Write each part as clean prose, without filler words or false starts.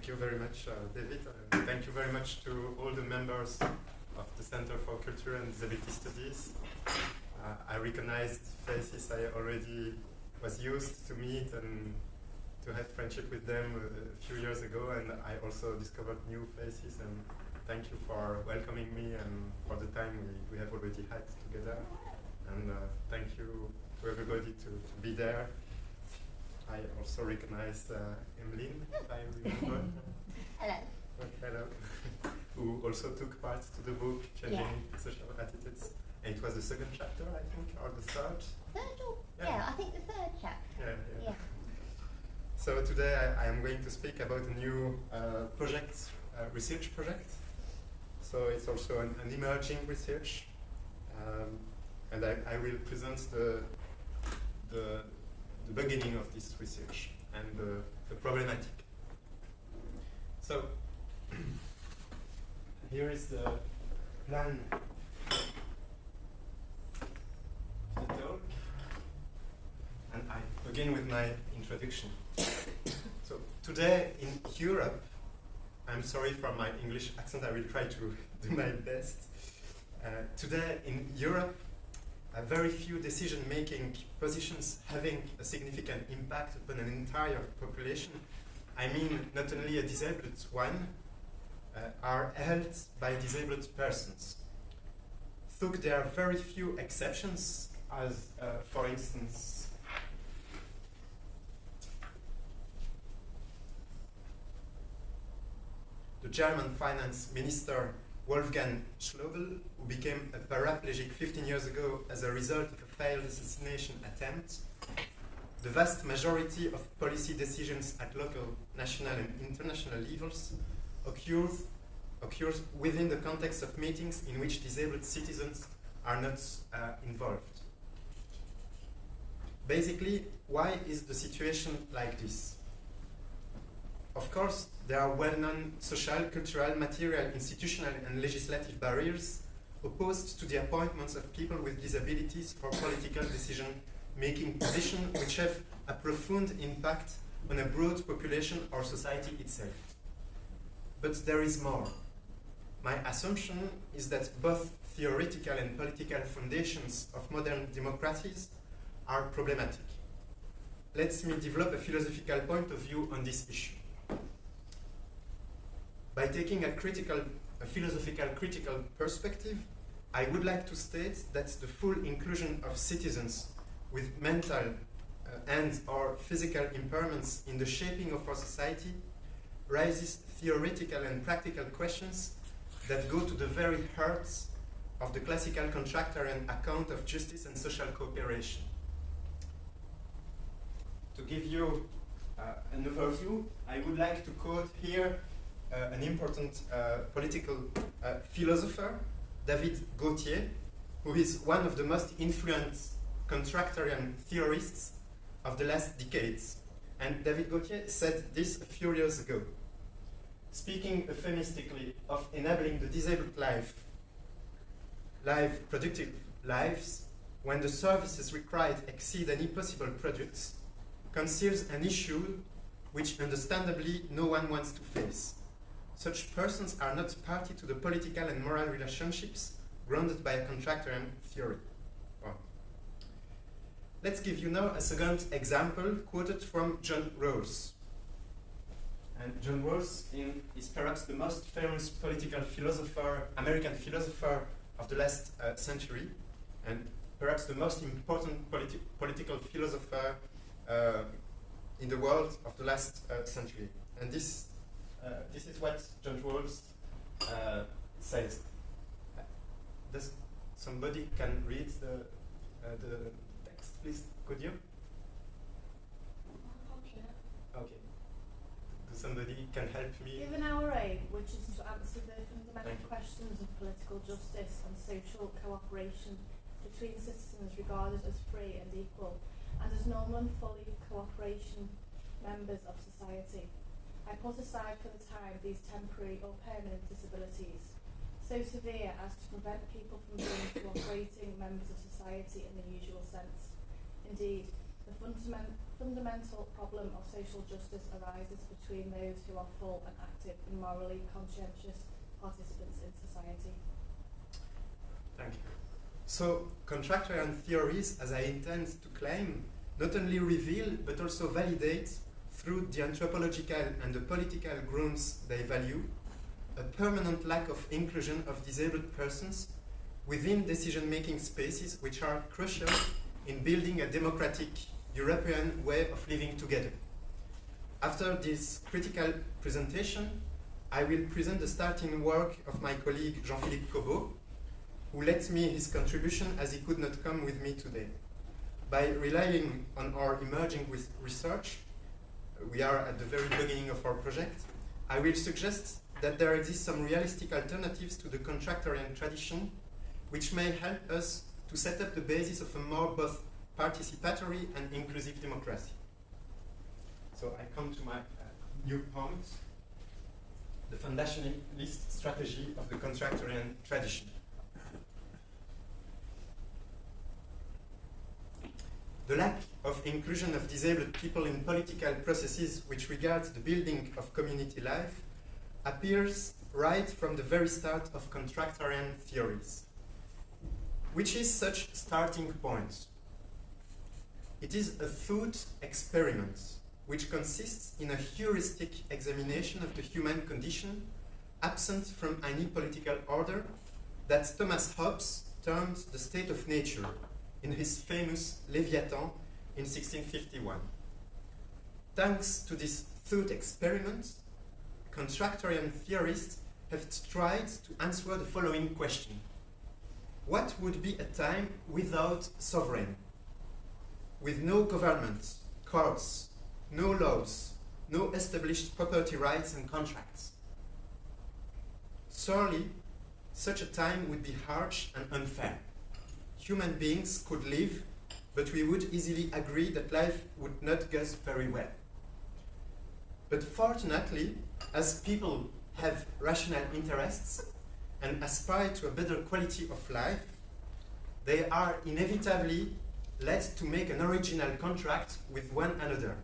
Thank you very much, David. Thank you very much to all the members of the Center for Culture and Disability Studies. I recognized faces I already was used to meet and to have friendship with them a few years ago, and I also discovered new faces, and thank you for welcoming me and for the time we have already had together. And thank you to everybody to be there. I also recognized Emmeline, if I remember. Hello. Hello. Who also took part to the book, Changing Social Attitudes. And it was the second chapter, I think, or the third? Third or? Yeah, I think the third chapter. Yeah. So today I am going to speak about a new research project. So it's also an emerging research. And I will present the beginning of this research and the problematic. So here is the plan of the talk, and I begin with my introduction. So today in Europe, I'm sorry for my English accent, I will try to do my best. Today in Europe, very few decision-making positions having a significant impact upon an entire population, I mean not only a disabled one, are held by disabled persons. Though there are very few exceptions, as for instance, the German finance minister Wolfgang Schäuble, who became a paraplegic 15 years ago as a result of a failed assassination attempt. The vast majority of policy decisions at local, national and international levels occurs within the context of meetings in which disabled citizens are not involved. Basically, why is the situation like this? Of course, there are well-known social, cultural, material, institutional and legislative barriers opposed to the appointments of people with disabilities for political decision-making positions which have a profound impact on a broad population or society itself. But there is more. My assumption is that both theoretical and political foundations of modern democracies are problematic. Let me develop a philosophical point of view on this issue. By taking a philosophical critical perspective, I would like to state that the full inclusion of citizens with mental and or physical impairments in the shaping of our society raises theoretical and practical questions that go to the very heart of the classical contractarian account of justice and social cooperation. To give you an overview, I would like to quote here an important political philosopher, David Gautier, who is one of the most influential contractarian theorists of the last decades. And David Gautier said this a few years ago. Speaking euphemistically of enabling the disabled productive lives, when the services required exceed any possible products, conceals an issue which understandably no one wants to face. Such persons are not party to the political and moral relationships grounded by a contractarian theory. Well, let's give you now a second example quoted from John Rawls. And John Rawls is perhaps the most famous political philosopher, American philosopher of the last century, and perhaps the most important political philosopher in the world of the last century. And this is what John Rawls says. Does somebody can read the text, please? Could you? Okay. Somebody can help me. Given our aim, which is to answer the fundamental questions of political justice and social cooperation between citizens regarded as free and equal, and as normal and fully cooperation members of society, I put aside for the time these temporary or permanent disabilities, so severe as to prevent people from being cooperating members of society in the usual sense. Indeed, the fundamental problem of social justice arises between those who are full and active and morally conscientious participants in society. Thank you. So, contractarian theories, as I intend to claim, not only reveal but also validate, through the anthropological and the political grounds they value, a permanent lack of inclusion of disabled persons within decision-making spaces which are crucial in building a democratic European way of living together. After this critical presentation, I will present the starting work of my colleague Jean-Philippe Cobot, who lent me his contribution as he could not come with me today. By relying on our emerging research, we are at the very beginning of our project, I will suggest that there exist some realistic alternatives to the contractarian tradition, which may help us to set up the basis of a more both participatory and inclusive democracy. So I come to my new point, the foundationalist strategy of the contractarian tradition. The lack of inclusion of disabled people in political processes which regards the building of community life appears right from the very start of contractarian theories. Which is such starting point? It is a thought experiment which consists in a heuristic examination of the human condition absent from any political order that Thomas Hobbes termed the state of nature in his famous Leviathan in 1651. Thanks to this thought experiment, contractarian theorists have tried to answer the following question. What would be a time without sovereign? With no government, courts, no laws, no established property rights and contracts? Surely, such a time would be harsh and unfair. Human beings could live, but we would easily agree that life would not go very well. But fortunately, as people have rational interests and aspire to a better quality of life, they are inevitably led to make an original contract with one another.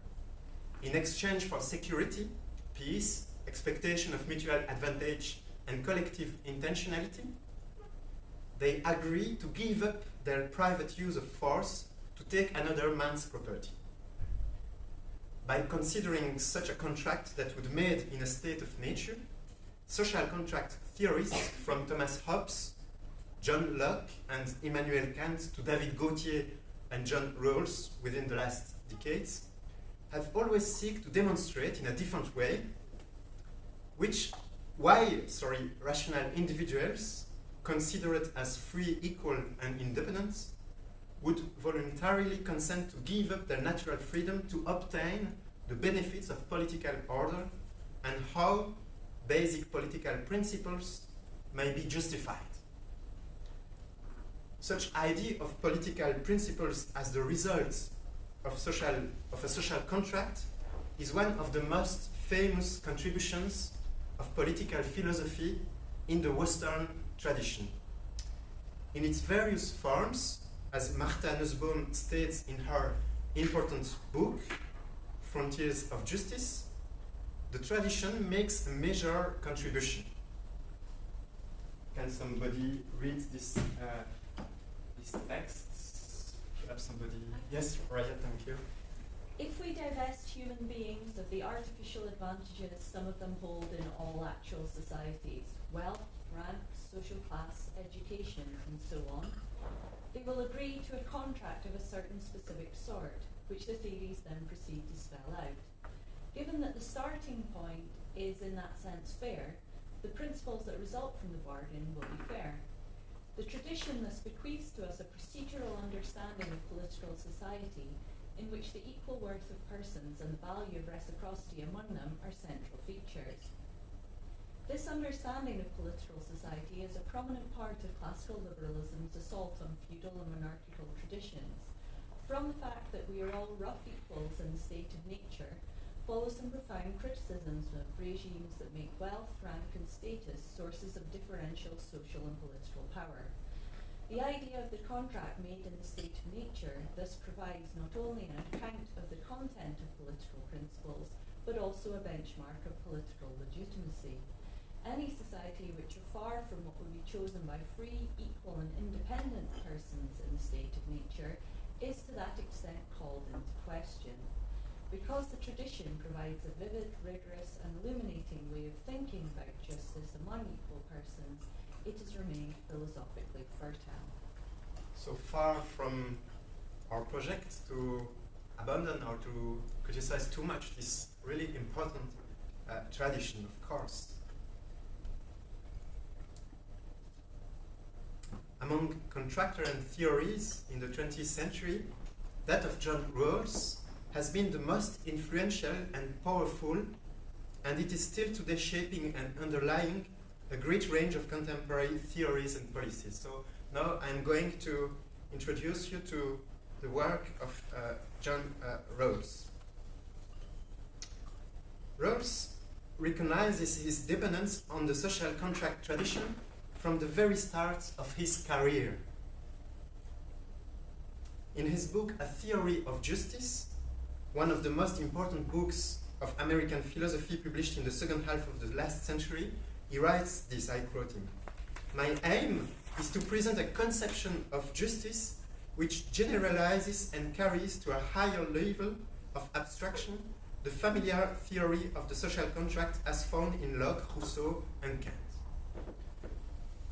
In exchange for security, peace, expectation of mutual advantage, and collective intentionality, they agree to give up their private use of force to take another man's property. By considering such a contract that would be made in a state of nature, social contract theorists from Thomas Hobbes, John Locke, and Immanuel Kant to David Gautier and John Rawls within the last decades have always sought to demonstrate in a different way why rational individuals, considered as free, equal, and independent, would voluntarily consent to give up their natural freedom to obtain the benefits of political order, and how basic political principles may be justified. Such idea of political principles as the result of a social contract is one of the most famous contributions of political philosophy in the Western tradition. In its various forms, as Martha Nussbaum states in her important book, Frontiers of Justice, the tradition makes a major contribution. Can somebody read this text? Perhaps somebody. Yes, Raya, thank you. If we divest human beings of the artificial advantages some of them hold in all actual societies, wealth, rank, social class, education, and so on, they will agree to a contract of a certain specific sort, which the theories then proceed to spell out. Given that the starting point is in that sense fair, the principles that result from the bargain will be fair. The tradition thus bequeaths to us a procedural understanding of political society in which the equal worth of persons and the value of reciprocity among them are central features. This understanding of political society is a prominent part of classical liberalism's assault on feudal and monarchical traditions. From the fact that we are all rough equals in the state of nature, follows some profound criticisms of regimes that make wealth, rank, and status sources of differential social and political power. The idea of the contract made in the state of nature thus provides not only an account of the content of political principles, but also a benchmark of political legitimacy. Any society which are far from what would be chosen by free, equal and independent persons in the state of nature is to that extent called into question. Because the tradition provides a vivid, rigorous and illuminating way of thinking about justice among equal persons, it has remained philosophically fertile. So far from our project to abandon or to criticize too much this really important tradition, of course. Among contractarian theories in the 20th century, that of John Rawls has been the most influential and powerful, and it is still today shaping and underlying a great range of contemporary theories and policies. So now I'm going to introduce you to the work of John Rawls. Rawls recognizes his dependence on the social contract tradition from the very start of his career. In his book, A Theory of Justice, one of the most important books of American philosophy published in the second half of the last century, he writes this, I quote him, "My aim is to present a conception of justice which generalizes and carries to a higher level of abstraction the familiar theory of the social contract as found in Locke, Rousseau, and Kant."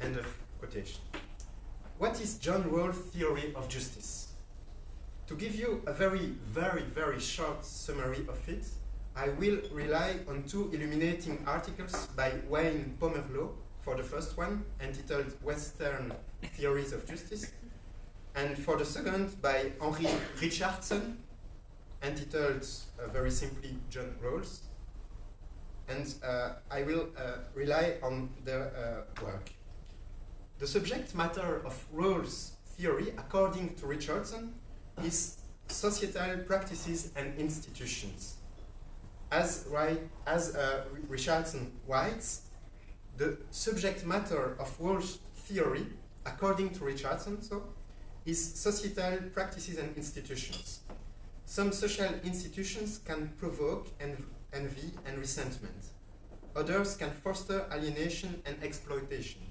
End of quotation. What is John Rawls' theory of justice? To give you a very, very, very short summary of it, I will rely on two illuminating articles by Wayne Pomerleau, for the first one, entitled Western Theories of Justice, and for the second by Henry Richardson, entitled very simply John Rawls, and I will rely on their work. The subject matter of Rawls' theory, according to Richardson, is societal practices and institutions. As Richardson writes, the subject matter of Rawls' theory, according to Richardson, is societal practices and institutions. Some social institutions can provoke envy and resentment. Others can foster alienation and exploitation.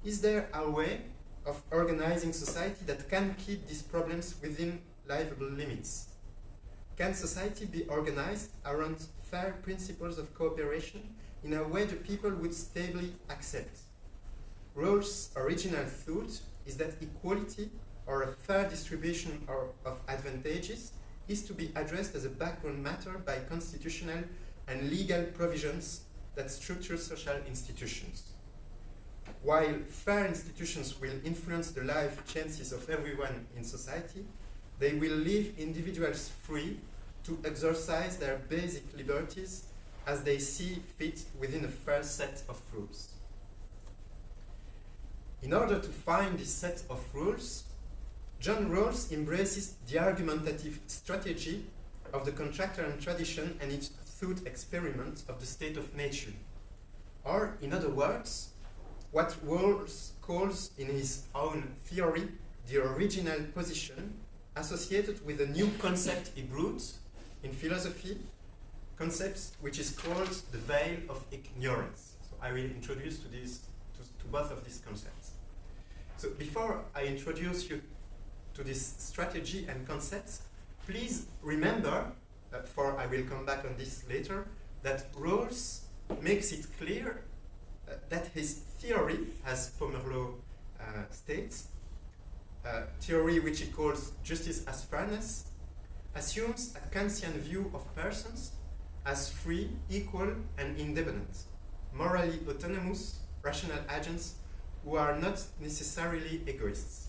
Is there a way of organizing society that can keep these problems within livable limits? Can society be organized around fair principles of cooperation in a way the people would stably accept? Rawls' original thought is that equality or a fair distribution of advantages is to be addressed as a background matter by constitutional and legal provisions that structure social institutions. While fair institutions will influence the life chances of everyone in society, they will leave individuals free to exercise their basic liberties as they see fit within a fair set of rules. In order to find this set of rules, John Rawls embraces the argumentative strategy of the contractarian tradition and its thought experiment of the state of nature. Or, in other words, what Rawls calls in his own theory the original position associated with a new concept he brought in philosophy, concept which is called the veil of ignorance. So I will introduce to both of these concepts. So before I introduce you to this strategy and concepts, please remember, for I will come back on this later, that Rawls makes it clear that his theory, as Pomerleau states, theory which he calls justice as fairness, assumes a Kantian view of persons as free, equal, and independent, morally autonomous, rational agents who are not necessarily egoists.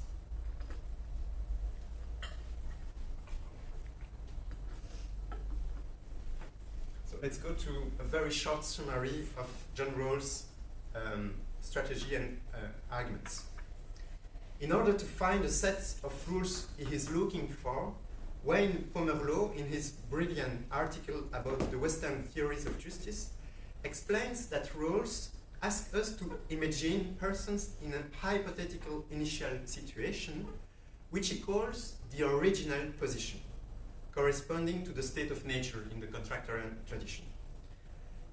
So let's go to a very short summary of John Rawls' strategy and arguments. In order to find a set of rules he is looking for, Wayne Pomerleau, in his brilliant article about the Western theories of justice, explains that Rawls asks us to imagine persons in a hypothetical initial situation, which he calls the original position, corresponding to the state of nature in the contractarian tradition.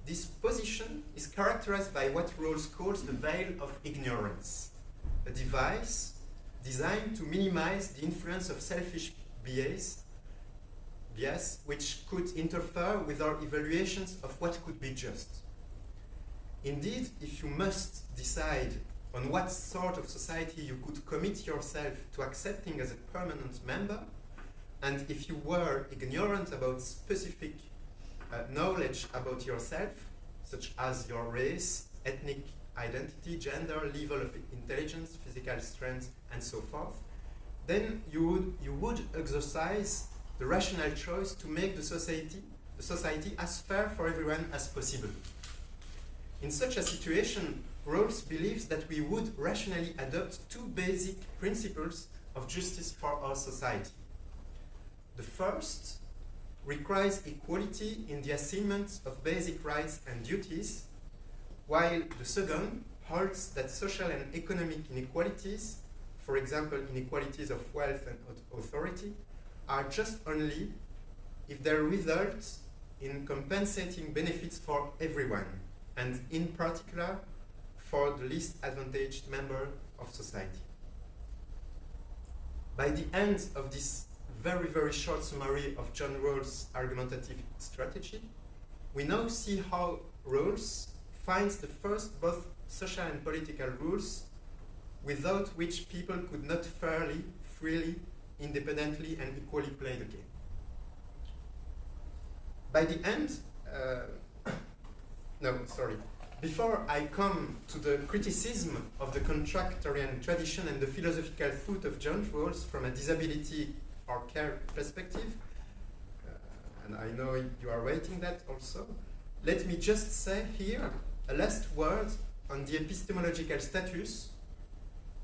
This position is characterized by what Rawls calls the veil of ignorance, a device designed to minimize the influence of selfish bias which could interfere with our evaluations of what could be just. Indeed, if you must decide on what sort of society you could commit yourself to accepting as a permanent member, and if you were ignorant about specific knowledge about yourself, such as your race, ethnic identity, gender, level of intelligence, physical strength, and so forth, then you would exercise the rational choice to make the society as fair for everyone as possible. In such a situation, Rawls believes that we would rationally adopt two basic principles of justice for our society. The first requires equality in the assignment of basic rights and duties, while the second holds that social and economic inequalities, for example, inequalities of wealth and authority, are just only if they result in compensating benefits for everyone, and in particular for the least advantaged member of society. By the end of this very, very short summary of John Rawls' argumentative strategy, we now see how Rawls finds the first both social and political rules without which people could not fairly, freely, independently, and equally play the game. By the end, before I come to the criticism of the contractarian tradition and the philosophical foot of John Rawls from a disability or care perspective, and I know you are waiting that also, let me just say here a last word on the epistemological status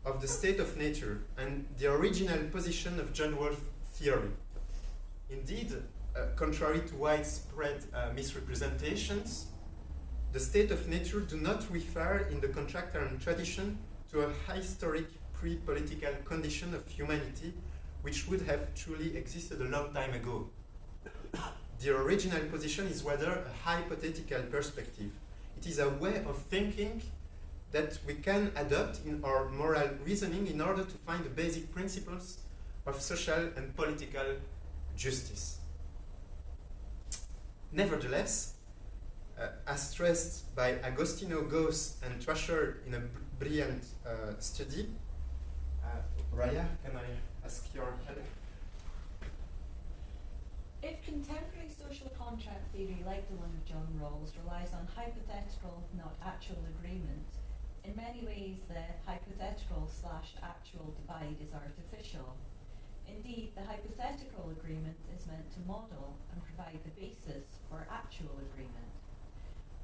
of the state of nature and the original position of John Rawls' theory. Indeed, contrary to widespread misrepresentations, the state of nature do not refer in the contractarian tradition to a historic pre-political condition of humanity which would have truly existed a long time ago. The original position is rather a hypothetical perspective. It is a way of thinking that we can adopt in our moral reasoning in order to find the basic principles of social and political justice. Nevertheless, as stressed by Agostino, Gauss, and Trasher in a brilliant study, Raya, can I ask your help? If contemporary social contract theory, like the one of John Rawls, relies on hypothetical, not actual agreement, in many ways the hypothetical/actual divide is artificial. Indeed, the hypothetical agreement is meant to model and provide the basis for actual agreement.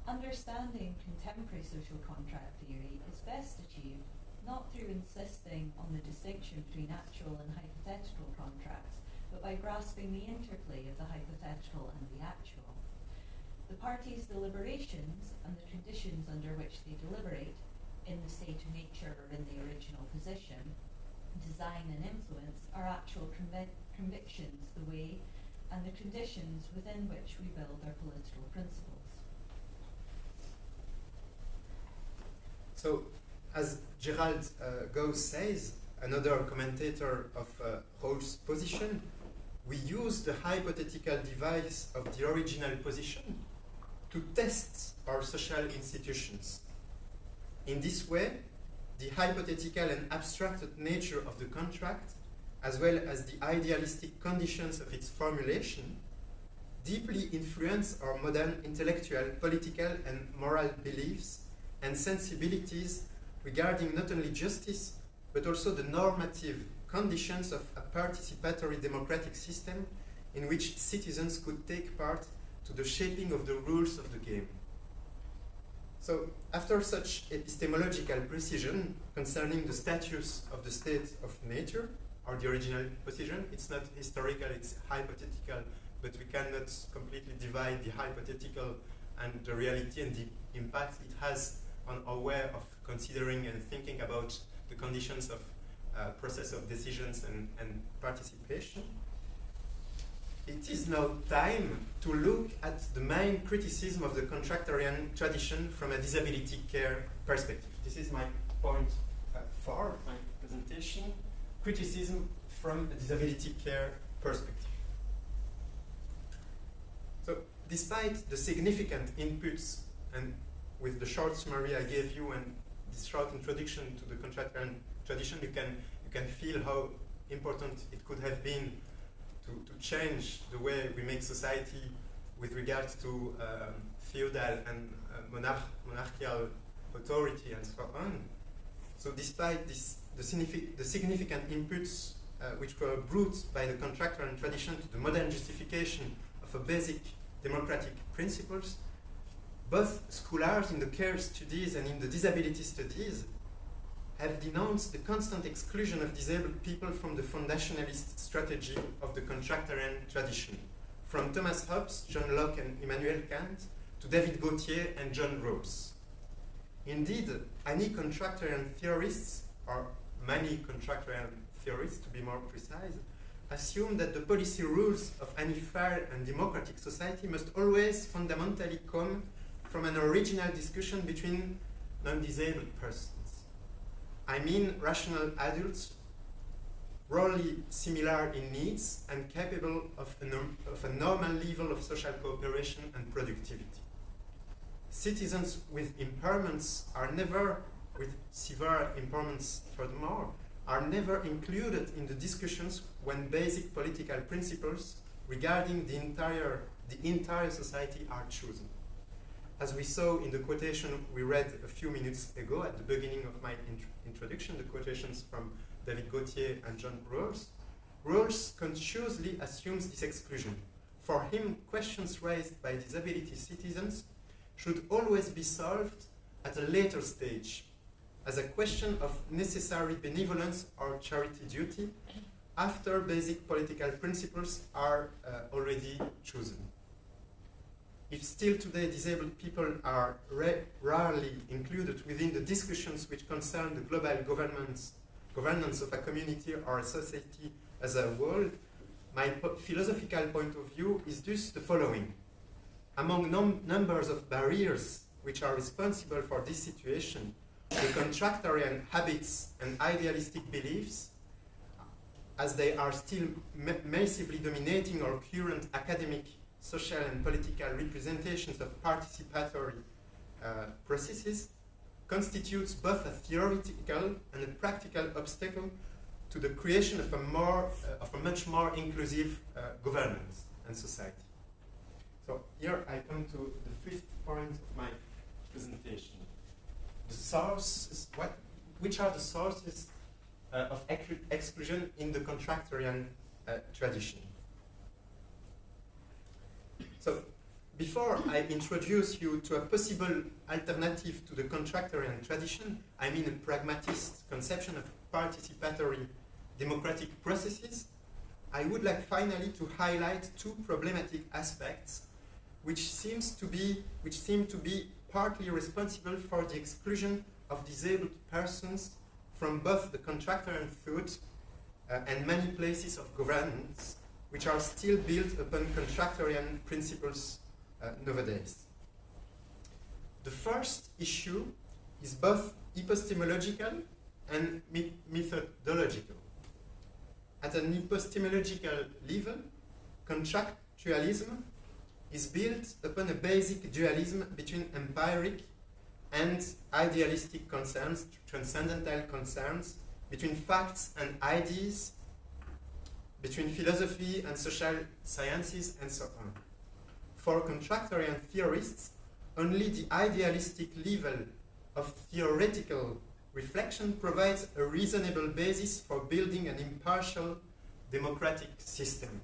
Understanding contemporary social contract theory is best achieved not through insisting on the distinction between actual and hypothetical contracts, but by grasping the interplay of the hypothetical and the actual. The parties' deliberations and the conditions under which they deliberate, in the state of nature or in the original position, design and influence, are actual convictions, the way and the conditions within which we build our political principles. So, as Gerald Gauss says, another commentator of Rawls' position, we use the hypothetical device of the original position to test our social institutions. In this way, the hypothetical and abstracted nature of the contract, as well as the idealistic conditions of its formulation, deeply influence our modern intellectual, political, and moral beliefs and sensibilities regarding not only justice, but also the normative conditions of a participatory democratic system in which citizens could take part to the shaping of the rules of the game. So, after such epistemological precision concerning the status of the state of nature, or the original position, it's not historical, it's hypothetical, but we cannot completely divide the hypothetical and the reality and the impact it has on our way of considering and thinking about the conditions of process of decisions and participation. It is now time to look at the main criticism of the contractarian tradition from a disability care perspective. This is my point 4 of my presentation, criticism from a disability care perspective. So, despite the significant inputs, and with the short summary I gave you and this short introduction to the contractarian tradition, you can feel how important it could have been to change the way we make society with regard to feudal and monarchical authority and so on. So despite the significant inputs which were brought by the contractarian tradition to the modern justification of a basic democratic principles, both scholars in the care studies and in the disability studies have denounced the constant exclusion of disabled people from the foundationalist strategy of the contractarian tradition, from Thomas Hobbes, John Locke and Immanuel Kant, to David Gautier and John Rawls. Indeed, any contractarian theorists, or many contractarian theorists to be more precise, assume that the policy rules of any fair and democratic society must always fundamentally come from an original discussion between non-disabled persons. I mean rational adults, broadly similar in needs and capable of a normal level of social cooperation and productivity. Citizens with impairments are never, with severe impairments furthermore, are never included in the discussions when basic political principles regarding the entire society are chosen. As we saw in the quotation we read a few minutes ago at the beginning of my introduction, the quotations from David Gautier and John Rawls, Rawls consciously assumes this exclusion. For him, questions raised by disability citizens should always be solved at a later stage, as a question of necessary benevolence or charity duty, after basic political principles are already chosen. If still today disabled people are rarely included within the discussions which concern the global governance of a community or a society as a whole, my philosophical point of view is thus the following. Among numbers of barriers which are responsible for this situation, the contractarian habits and idealistic beliefs, as they are still massively dominating our current academic, social and political representations of participatory processes, constitutes both a theoretical and a practical obstacle to the creation of a much more inclusive governance and society. So here I come to the fifth point of my presentation. The sources, which are the sources of exclusion in the contractarian tradition? So, before I introduce you to a possible alternative to the contractarian tradition, I mean a pragmatist conception of participatory democratic processes, I would like finally to highlight two problematic aspects which seem to be partly responsible for the exclusion of disabled persons from both the contractarian thought and many places of governance which are still built upon contractarian principles nowadays. The first issue is both epistemological and methodological. At an epistemological level, contractualism is built upon a basic dualism between empiric and idealistic concerns, transcendental concerns, between facts and ideas, between philosophy and social sciences, and so on. For contractarian theorists, only the idealistic level of theoretical reflection provides a reasonable basis for building an impartial democratic system.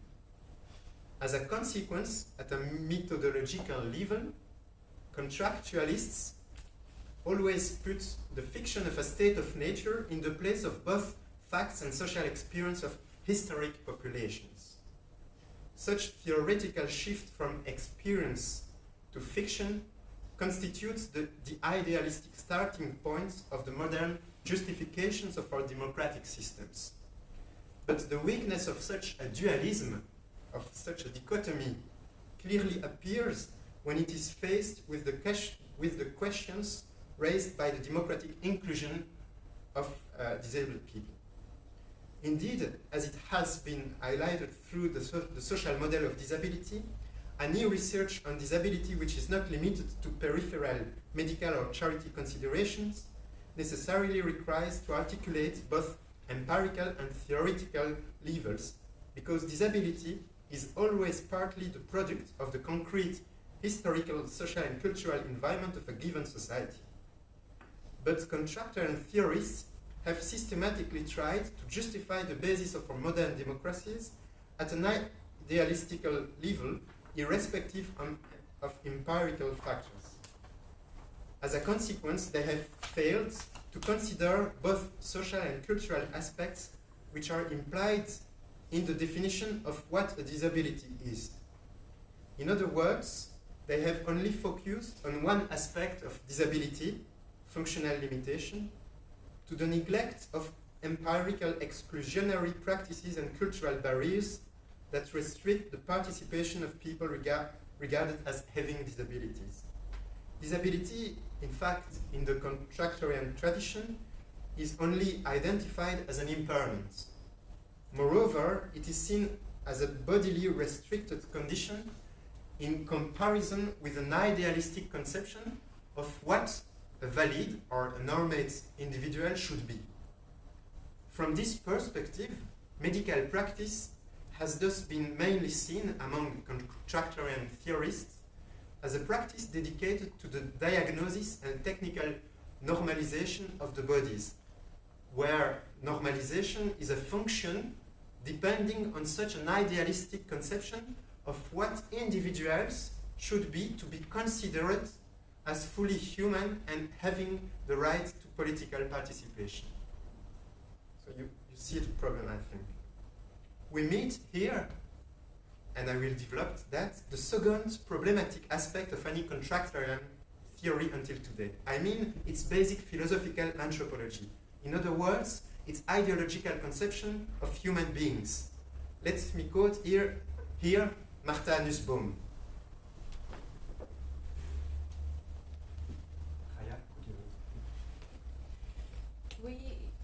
As a consequence, at a methodological level, contractualists always put the fiction of a state of nature in the place of both facts and social experience of historic populations. Such theoretical shift from experience to fiction constitutes the idealistic starting point of the modern justifications of our democratic systems. But the weakness of such a dualism, of such a dichotomy, clearly appears when it is faced with the questions raised by the democratic inclusion of disabled people. Indeed, as it has been highlighted through the social model of disability, a new research on disability which is not limited to peripheral medical or charity considerations necessarily requires to articulate both empirical and theoretical levels, because disability is always partly the product of the concrete historical, social and cultural environment of a given society. But contractarian theorists have systematically tried to justify the basis of our modern democracies at an idealistical level, irrespective of empirical factors. As a consequence, they have failed to consider both social and cultural aspects which are implied in the definition of what a disability is. In other words, they have only focused on one aspect of disability, functional limitation, to the neglect of empirical exclusionary practices and cultural barriers that restrict the participation of people regarded as having disabilities. Disability, in fact, in the contractarian tradition, is only identified as an impairment. Moreover, it is seen as a bodily restricted condition in comparison with an idealistic conception of what a valid or a normate individual should be. From this perspective, medical practice has thus been mainly seen among contractarian theorists as a practice dedicated to the diagnosis and technical normalization of the bodies, where normalization is a function depending on such an idealistic conception of what individuals should be to be considered as fully human and having the right to political participation. So you see the problem, I think. We meet here, and I will develop that, the second problematic aspect of any contractarian theory until today. I mean its basic philosophical anthropology. In other words, its ideological conception of human beings. Let me quote here Martha Nussbaum.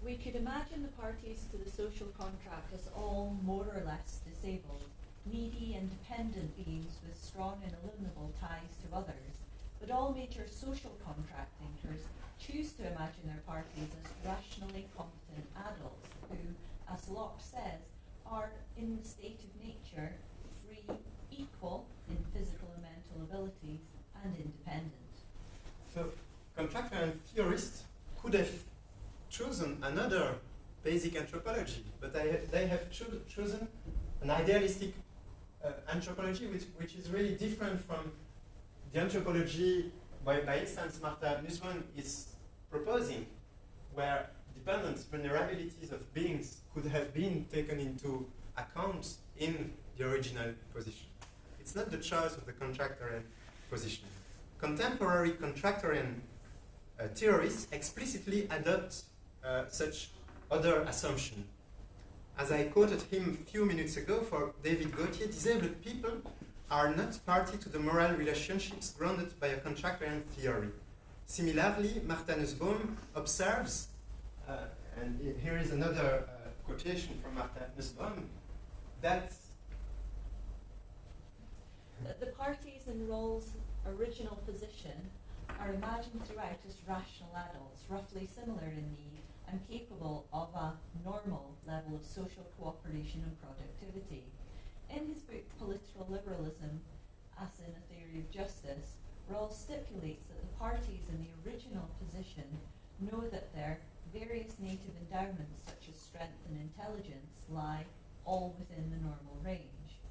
We could imagine the parties to the social contract as all more or less disabled, needy and dependent beings with strong and illimitable ties to others. But all major social contract thinkers choose to imagine their parties as rationally competent adults who, as Locke says, are in the state of nature free, equal in physical and mental abilities, and independent. So, contractarian theorists could have chosen another basic anthropology, but they have chosen an idealistic anthropology which is really different from the anthropology, by instance, Martha Nussbaum is proposing, where dependent vulnerabilities of beings could have been taken into account in the original position. It's not the choice of the contractarian position. Contemporary contractarian theorists explicitly adopt such other assumption. As I quoted him a few minutes ago, for David Gauthier, disabled people are not party to the moral relationships grounded by a contractarian theory. Similarly, Martha Nussbaum observes, and here is another quotation from Martha Nussbaum, that the parties in Rawls' original position are imagined throughout as rational adults, roughly similar in need and capable of a normal level of social cooperation and productivity. In his book Political Liberalism, as in a Theory of Justice, Rawls stipulates that the parties in the original position know that their various native endowments, such as strength and intelligence, lie all within the normal range.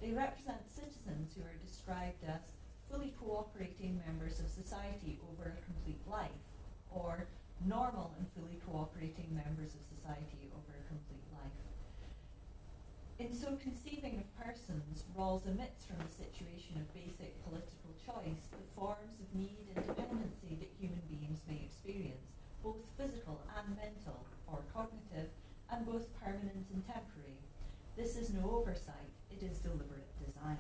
They represent citizens who are described as fully cooperating members of society over a complete life, or normal and fully cooperating members of society over a complete life. In so conceiving of persons, Rawls omits from the situation of basic political choice the forms of need and dependency that human beings may experience, both physical and mental, or cognitive, and both permanent and temporary. This is no oversight, it is deliberate design.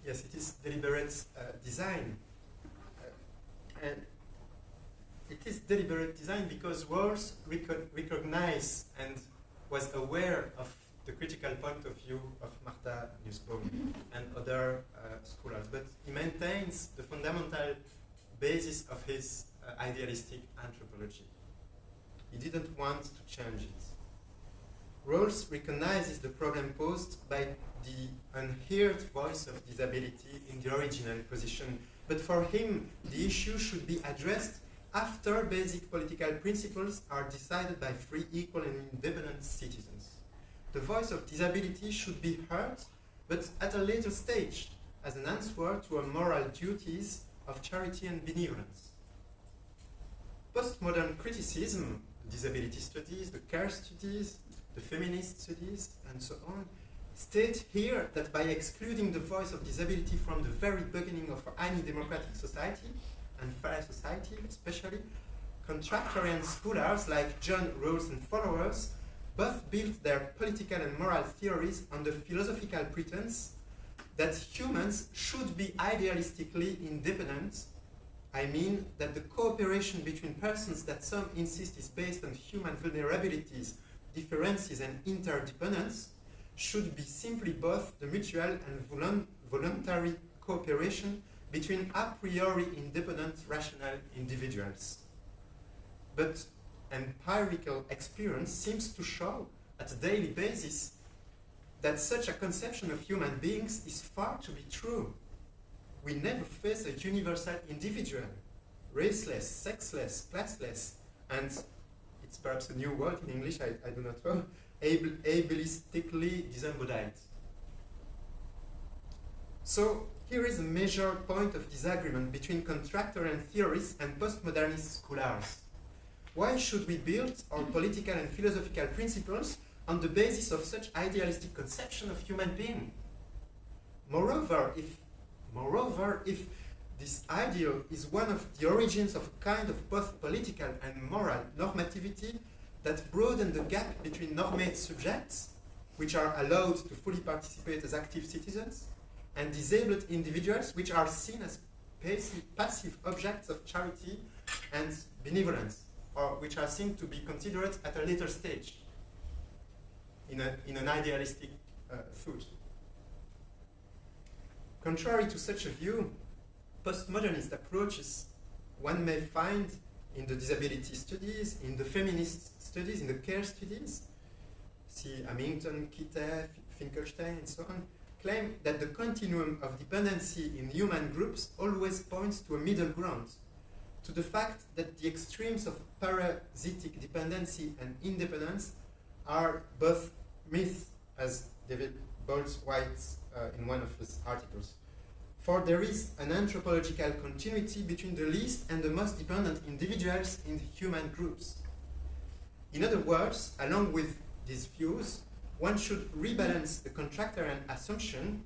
Yes, it is deliberate design. And it is deliberate design because Rawls recognized and was aware of the critical point of view of Martha Nussbaum and other scholars. But he maintains the fundamental basis of his idealistic anthropology. He didn't want to change it. Rawls recognizes the problem posed by the unheard voice of disability in the original position, but for him the issue should be addressed after basic political principles are decided by free, equal and independent citizens. The voice of disability should be heard, but at a later stage, as an answer to our moral duties of charity and benevolence. Postmodern criticism, disability studies, the care studies, the feminist studies, and so on, state here that by excluding the voice of disability from the very beginning of any democratic society, and fair society especially, contractarian scholars like John Rawls and followers both built their political and moral theories on the philosophical pretense that humans should be idealistically independent. I mean that the cooperation between persons that some insist is based on human vulnerabilities, differences and interdependence should be simply both the mutual and voluntary cooperation between a priori independent rational individuals. But empirical experience seems to show at a daily basis that such a conception of human beings is far to be true. We never face a universal individual, raceless, sexless, classless, and it's perhaps a new word in English, I do not know, ableistically disembodied. So here is a major point of disagreement between contractarian theorists and postmodernist scholars. Why should we build our political and philosophical principles on the basis of such idealistic conception of human being? Moreover, if this ideal is one of the origins of a kind of both political and moral normativity that broaden the gap between normate subjects, which are allowed to fully participate as active citizens, and disabled individuals, which are seen as passive objects of charity and benevolence, or which are seen to be considered at a later stage in an idealistic thought. Contrary to such a view, postmodernist approaches one may find in the disability studies, in the feminist studies, in the care studies, see Hamilton, Kitte, Finkelstein, and so on, claim that the continuum of dependency in human groups always points to a middle ground, to the fact that the extremes of parasitic dependency and independence are both myths, as David Boltz writes in one of his articles. For there is an anthropological continuity between the least and the most dependent individuals in the human groups. In other words, along with these views, one should rebalance the contractarian assumption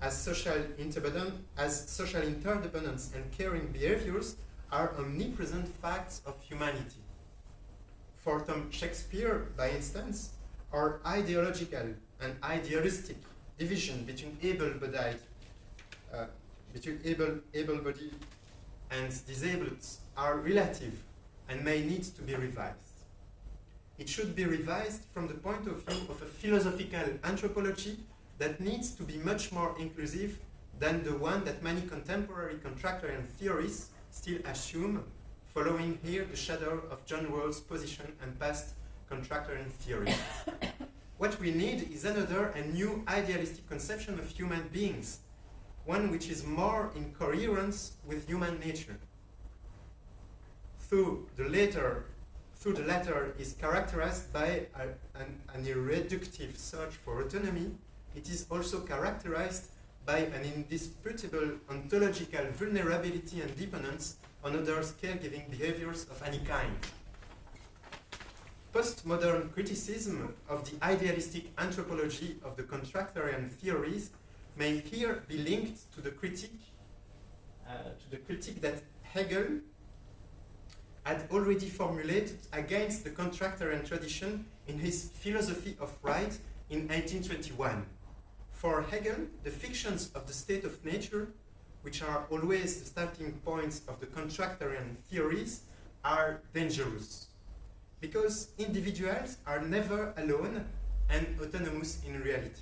as social interdependence and caring behaviors are omnipresent facts of humanity. For Tom Shakespeare, by instance, our ideological and idealistic division between able-bodied and disabled are relative and may need to be revised. It should be revised from the point of view of a philosophical anthropology that needs to be much more inclusive than the one that many contemporary contractarian theorists still assume, following here the shadow of John Rawls' position and past contractarian theory. What we need is another and new idealistic conception of human beings, one which is more in coherence with human nature. Though the latter through the latter is characterized by an irreductive search for autonomy, it is also characterized by an indisputable ontological vulnerability and dependence on others' caregiving behaviors of any kind. Postmodern criticism of the idealistic anthropology of the contractarian theories may here be linked to the critique that Hegel had already formulated against the contractarian tradition in his Philosophy of Right in 1821. For Hegel, the fictions of the state of nature, which are always the starting points of the contractarian theories, are dangerous, because individuals are never alone and autonomous in reality.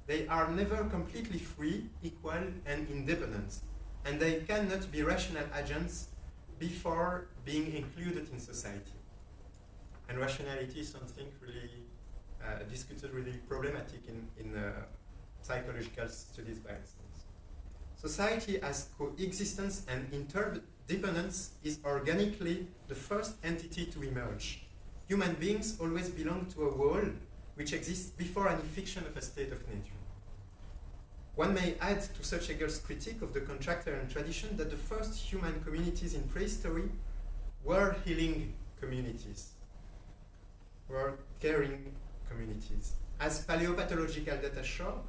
They are never completely free, equal, and independent, and they cannot be rational agents before being included in society. And rationality is something really discussed, really problematic in psychological studies, by instance. Society as coexistence and interdependence is organically the first entity to emerge. Human beings always belong to a whole which exists before any fiction of a state of nature. One may add to such Hegel's critique of the contractarian tradition that the first human communities in prehistory were healing communities, were caring communities. As paleopathological data show,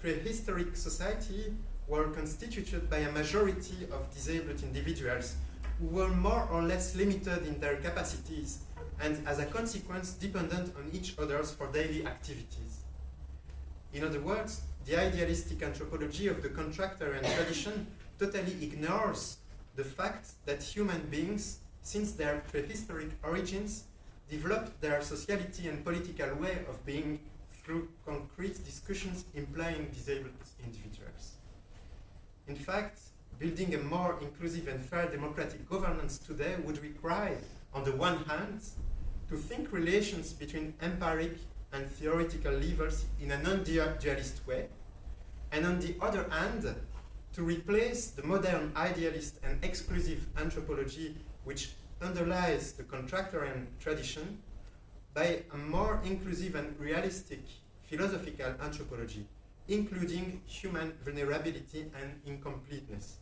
prehistoric society were constituted by a majority of disabled individuals who were more or less limited in their capacities and, as a consequence, dependent on each other for daily activities. In other words, the idealistic anthropology of the contractarian tradition totally ignores the fact that human beings, since their prehistoric origins, developed their sociality and political way of being through concrete discussions implying disabled individuals. In fact, building a more inclusive and fair democratic governance today would require, on the one hand, to think relations between empiric and theoretical levels in a non-dualist way, and on the other hand, to replace the modern idealist and exclusive anthropology which underlies the contractarian tradition by a more inclusive and realistic philosophical anthropology, including human vulnerability and incompleteness.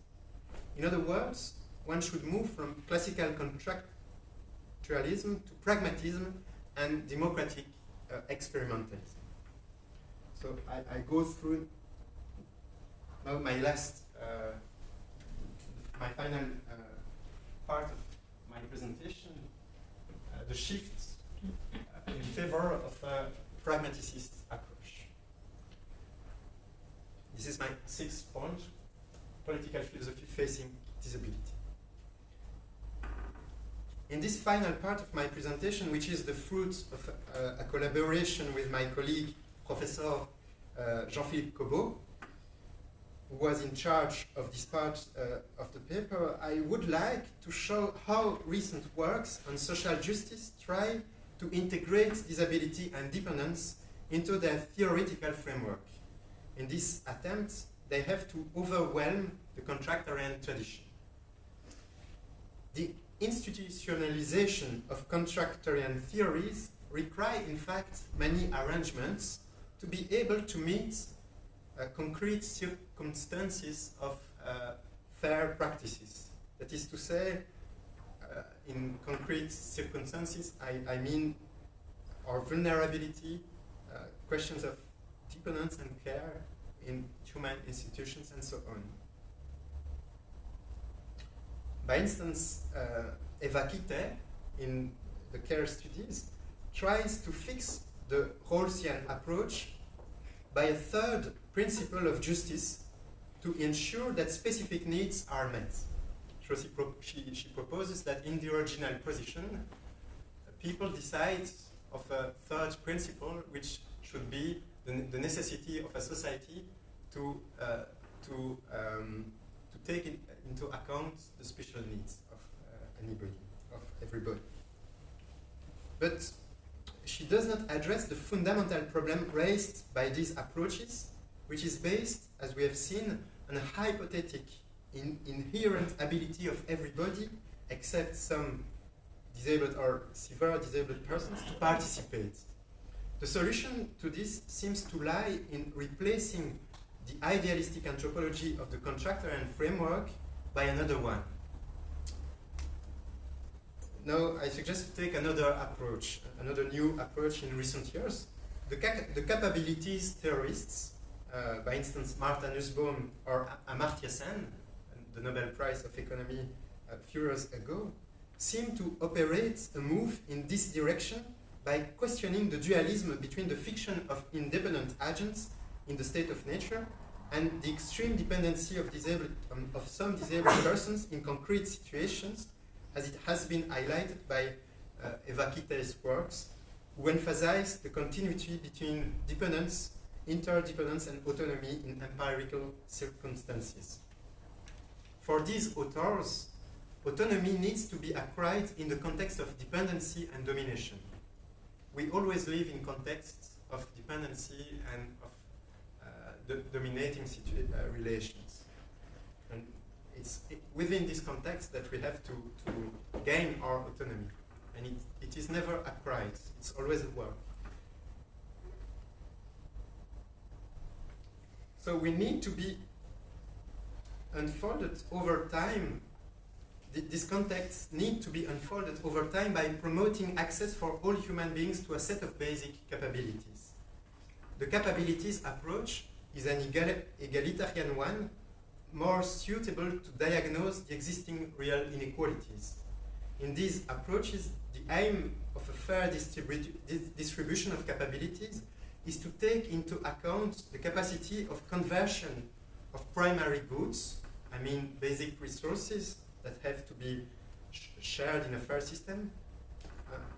In other words, one should move from classical contractualism to pragmatism and democratic experimentalism. So I go through now my final part of my presentation, the shift in favor of a pragmaticist approach. This is my 6th point, political philosophy facing disability. In this final part of my presentation, which is the fruit of a collaboration with my colleague, Professor Jean-Philippe Cobot, who was in charge of this part of the paper, I would like to show how recent works on social justice try to integrate disability and dependence into their theoretical framework. In this attempt, they have to overwhelm the contractarian tradition. The institutionalization of contractarian theories require, in fact, many arrangements to be able to meet concrete circumstances of fair practices. That is to say, in concrete circumstances, I mean our vulnerability, questions of dependence and care in human institutions, and so on. By instance, Eva Kitte, in the care studies, tries to fix the Rawlsian approach by a third principle of justice to ensure that specific needs are met. So she proposes that in the original position, people decide of a third principle, which should be the necessity of a society to take into account the special needs of everybody. But she does not address the fundamental problem raised by these approaches, which is based, as we have seen, on a hypothetic inherent ability of everybody, except some disabled or severe disabled persons to participate. The solution to this seems to lie in replacing the idealistic anthropology of the contractarian framework by another one. Now, I suggest to take another approach, another new approach in recent years. The capabilities theorists, by instance, Martha Nussbaum or Amartya Sen, the Nobel Prize of Economy a few years ago, seem to operate a move in this direction by questioning the dualism between the fiction of independent agents in the state of nature and the extreme dependency of some disabled persons in concrete situations, as it has been highlighted by Eva Kittel's works, who emphasize the continuity between dependence, interdependence, and autonomy in empirical circumstances. For these authors, autonomy needs to be acquired in the context of dependency and domination. We always live in contexts of dependency and of dominating relations. And it's within this context that we have to gain our autonomy. And it is never acquired, it's always at work. So we need to be unfolded over time. This context needs to be unfolded over time by promoting access for all human beings to a set of basic capabilities. The capabilities approach is an egalitarian one, more suitable to diagnose the existing real inequalities. In these approaches, the aim of a fair distribution of capabilities is to take into account the capacity of conversion of primary goods, I mean basic resources that have to be shared in a fair system.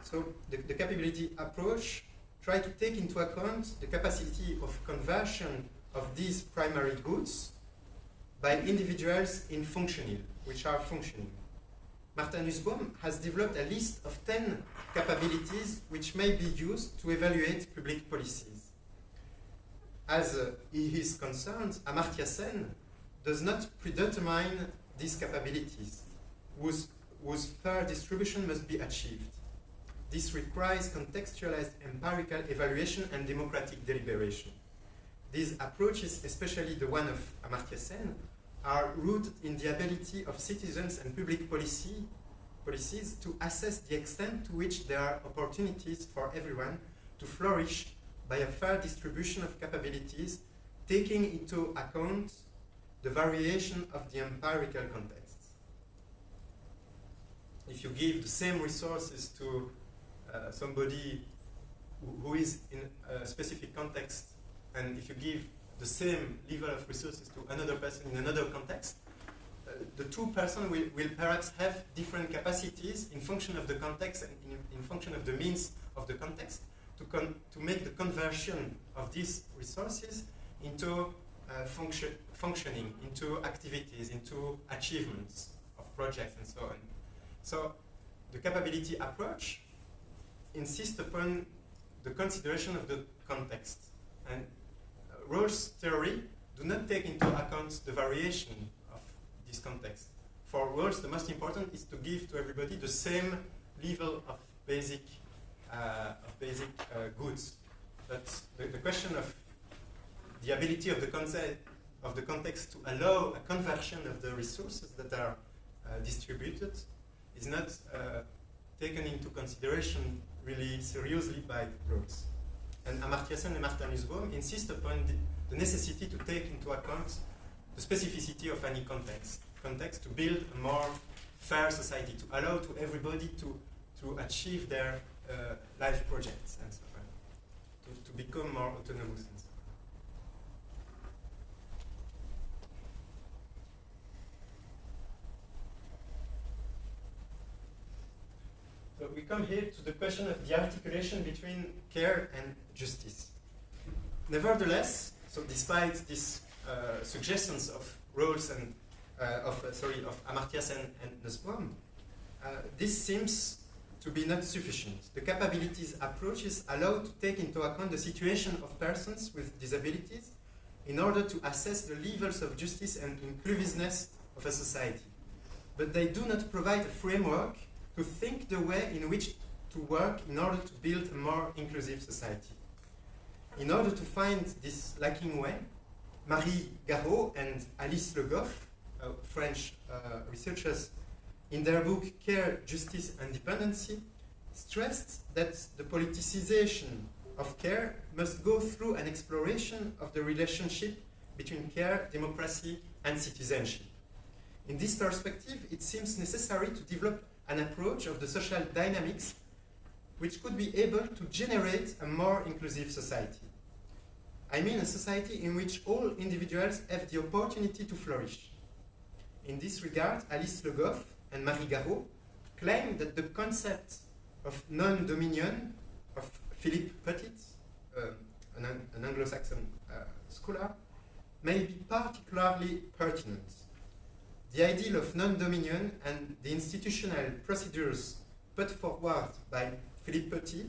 So the capability approach tries to take into account the capacity of conversion of these primary goods by individuals in functioning, which are functioning. Martha Nussbaum has developed a list of 10 capabilities which may be used to evaluate public policies. As he is concerned, Amartya Sen does not predetermine these capabilities, whose fair distribution must be achieved. This requires contextualized empirical evaluation and democratic deliberation. These approaches, especially the one of Amartya Sen, are rooted in the ability of citizens and public policies to assess the extent to which there are opportunities for everyone to flourish by a fair distribution of capabilities, taking into account the variation of the empirical context. If you give the same resources to somebody who is in a specific context, and if you give the same level of resources to another person in another context, the two persons will perhaps have different capacities in function of the context and in function of the means of the context to make the conversion of these resources into functioning, into activities, into achievements of projects and so on. So the capability approach insists upon the consideration of the context. And Rawls' theory do not take into account the variation of this context. For Rawls, the most important is to give to everybody the same level of basic goods. But the question of the ability of the context to allow a conversion of the resources that are distributed is not taken into consideration really seriously by Rawls. And Amartya Sen and Martha Nussbaum insist upon the necessity to take into account the specificity of any context to build a more fair society, to allow to everybody to achieve their life projects and so on, to become more autonomous and so on. So we come here to the question of the articulation between care and justice. Nevertheless, so despite these suggestions of Rawls and of Amartya Sen and Nussbaum, this seems to be not sufficient. The capabilities approaches allow to take into account the situation of persons with disabilities in order to assess the levels of justice and inclusiveness of a society. But they do not provide a framework to think the way in which to work in order to build a more inclusive society. In order to find this lacking way, Marie Garot and Alice Le Goff, French researchers, in their book Care, Justice and Dependency, stressed that the politicization of care must go through an exploration of the relationship between care, democracy, and citizenship. In this perspective, it seems necessary to develop an approach of the social dynamics which could be able to generate a more inclusive society. I mean a society in which all individuals have the opportunity to flourish. In this regard, Alice Le Goff and Marie Garot claim that the concept of non-dominion of Philippe Petit, an Anglo-Saxon scholar, may be particularly pertinent. The ideal of non-dominion and the institutional procedures put forward by Philippe Petit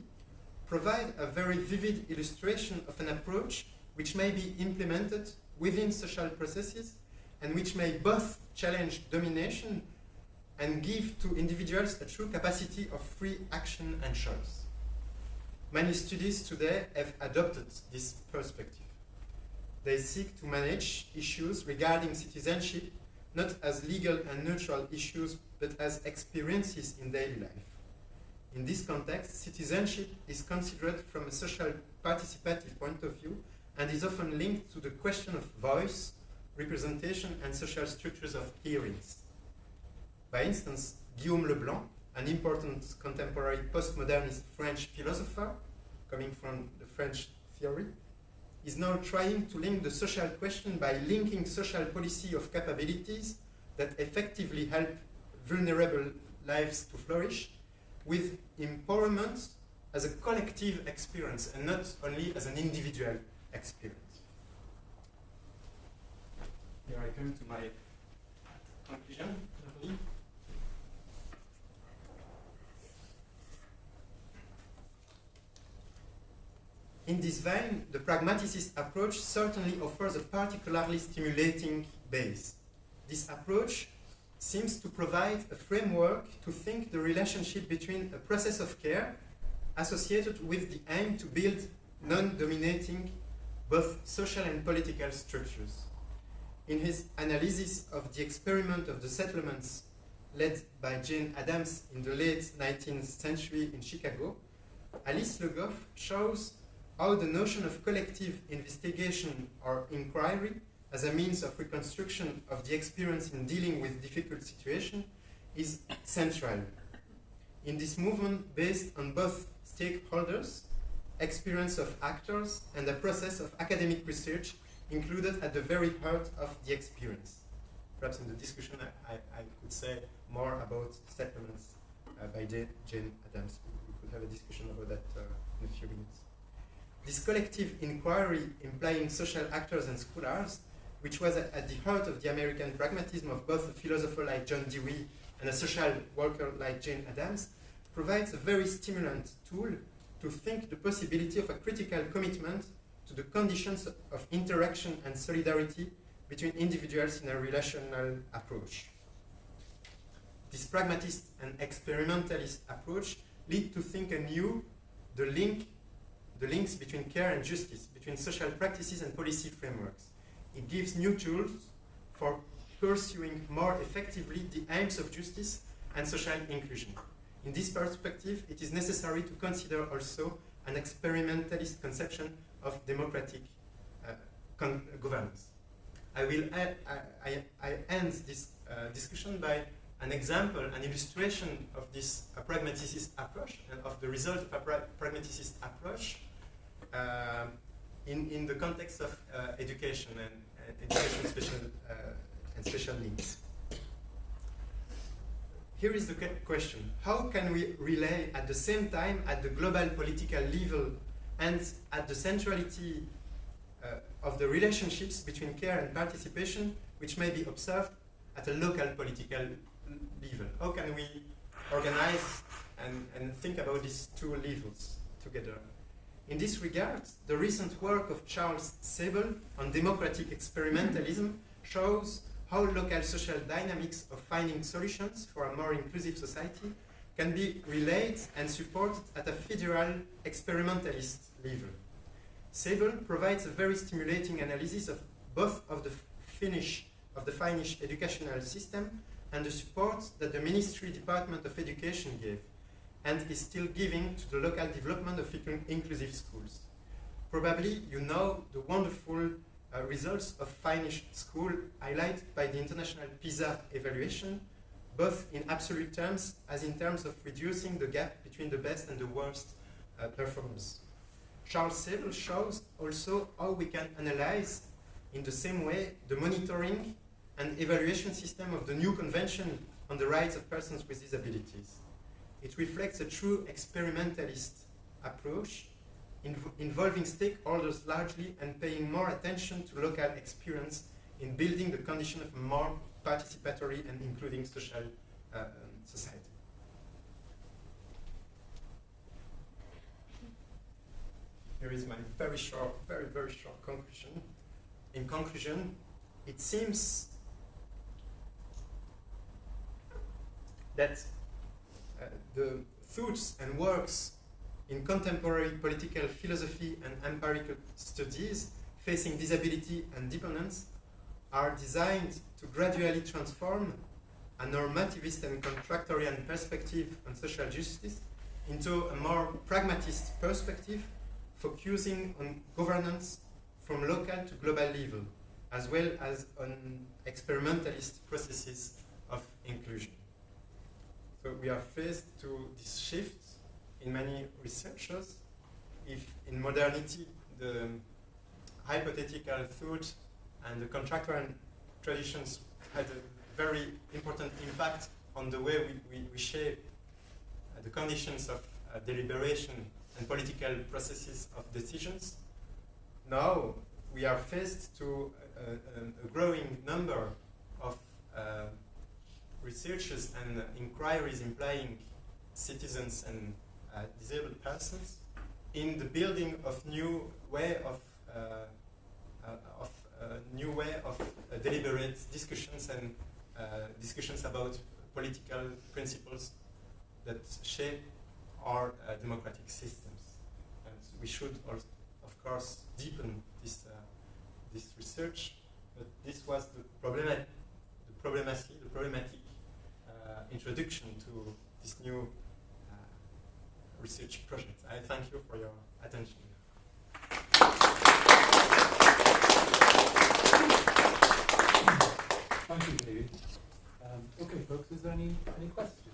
provide a very vivid illustration of an approach which may be implemented within social processes and which may both challenge domination and give to individuals a true capacity of free action and choice. Many studies today have adopted this perspective. They seek to manage issues regarding citizenship not as legal and neutral issues, but as experiences in daily life. In this context, citizenship is considered from a social participative point of view and is often linked to the question of voice, representation, and social structures of hearings. By instance, Guillaume Leblanc, an important contemporary postmodernist French philosopher coming from the French theory, is now trying to link the social question by linking social policy of capabilities that effectively help vulnerable lives to flourish with empowerment as a collective experience and not only as an individual experience. Here I come to my conclusion. In this vein, the pragmaticist approach certainly offers a particularly stimulating base. This approach seems to provide a framework to think the relationship between a process of care associated with the aim to build non-dominating both social and political structures. In his analysis of the experiment of the settlements led by Jane Addams in the late 19th century in Chicago, Alice Le Goff shows how the notion of collective investigation or inquiry as a means of reconstruction of the experience in dealing with difficult situations is central. In this movement based on both stakeholders, experience of actors, and a process of academic research included at the very heart of the experience. Perhaps in the discussion I could say more about settlements by Jane Addams. We could have a discussion about that in a few minutes. This collective inquiry implying social actors and scholars, which was at the heart of the American pragmatism of both a philosopher like John Dewey and a social worker like Jane Addams, provides a very stimulant tool to think the possibility of a critical commitment to the conditions of interaction and solidarity between individuals in a relational approach. This pragmatist and experimentalist approach lead to think anew the links between care and justice, between social practices and policy frameworks. It gives new tools for pursuing more effectively the aims of justice and social inclusion. In this perspective, it is necessary to consider also an experimentalist conception of democratic governance. I end this discussion by an example, an illustration of this pragmaticist approach and of the result of a pragmaticist approach in the context of education and education and special needs. Here is the question: how can we relay at the same time at the global political level and at the centrality of the relationships between care and participation, which may be observed at a local political level? How can we organize and think about these two levels together? In this regard, the recent work of Charles Sable on democratic experimentalism shows how local social dynamics of finding solutions for a more inclusive society can be relayed and supported at a federal experimentalist level. Sable provides a very stimulating analysis of both of the Finnish educational system and the support that the Ministry Department of Education gave and is still giving to the local development of inclusive schools. Probably you know the wonderful results of Finnish school highlighted by the international PISA evaluation, both in absolute terms as in terms of reducing the gap between the best and the worst performers. Charles Sable shows also how we can analyze in the same way the monitoring and evaluation system of the new Convention on the Rights of Persons with Disabilities. It reflects a true experimentalist approach involving stakeholders largely and paying more attention to local experience in building the condition of a more participatory and including social society. Here is my very short conclusion. In conclusion, it seems that the thoughts and works in contemporary political philosophy and empirical studies facing disability and dependence are designed to gradually transform a normativist and contractarian perspective on social justice into a more pragmatist perspective focusing on governance from local to global level, as well as on experimentalist processes of inclusion. So we are faced to this shift in many researchers. If in modernity the hypothetical thought and the contractual traditions had a very important impact on the way we shape the conditions of deliberation and political processes of decisions, now we are faced to a growing number of researches and inquiries implying citizens and disabled persons in the building of new way of deliberate discussions and discussions about political principles that shape our democratic systems. And we should also, of course, deepen this research. But this was the problematic introduction to this new research project. I thank you for your attention. Thank you, David. Okay, folks, is there any questions?